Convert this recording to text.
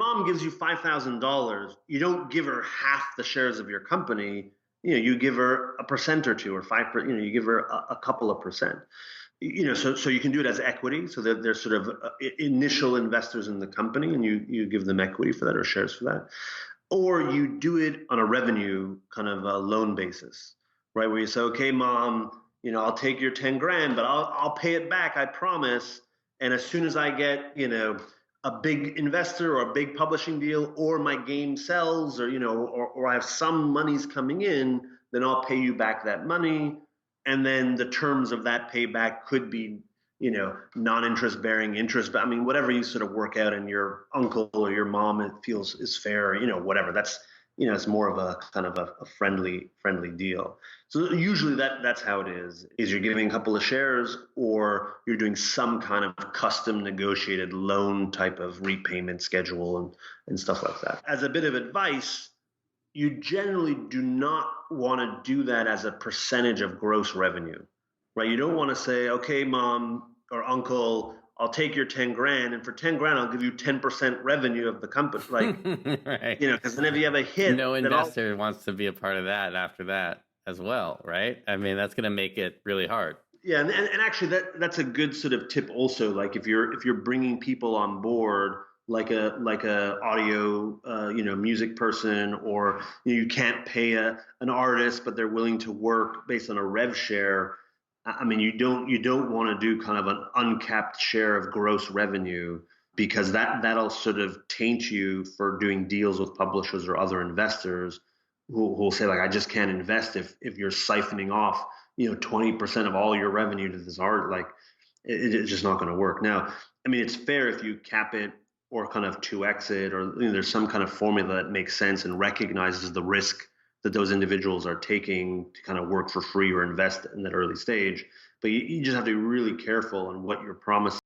mom gives you $5,000, you don't give her half the shares of your company. You give her a percent or two or 5%, you give her a couple of percent. So you can do it as equity. So that they're sort of initial investors in the company, and you give them equity for that or shares for that. Or you do it on a revenue kind of a loan basis, right? Where you say, okay, mom, I'll take your 10 grand, but I'll pay it back, I promise. And as soon as I get, a big investor or a big publishing deal, or my game sells, or I have some monies coming in, then I'll pay you back that money. And then the terms of that payback could be, non-interest bearing interest, but I mean, whatever you sort of work out and your uncle or your mom it feels is fair, whatever. That's, it's more of a kind of a friendly deal. So usually that's how it is you're giving a couple of shares, or you're doing some kind of custom negotiated loan type of repayment schedule and stuff like that. As a bit of advice, you generally do not want to do that as a percentage of gross revenue, right? You don't want to say, okay, mom or uncle, I'll take your 10 grand, and for 10 grand, I'll give you 10% revenue of the company. Like, right. Because then if you have a hit, no investor wants to be a part of that after that as well, right? I mean, that's going to make it really hard. Yeah, and actually that's a good sort of tip also. Like if you're bringing people on board, like a audio music person, or you can't pay an artist, but they're willing to work based on a rev share. I mean, you don't want to do kind of an uncapped share of gross revenue, because that'll sort of taint you for doing deals with publishers or other investors who will say, like, I just can't invest if you're siphoning off 20% of all your revenue to this art. Like, it's just not going to work. Now, I mean, it's fair if you cap it or kind of 2x it, or there's some kind of formula that makes sense and recognizes the risk that those individuals are taking to kind of work for free or invest in that early stage. But you just have to be really careful on what you're promising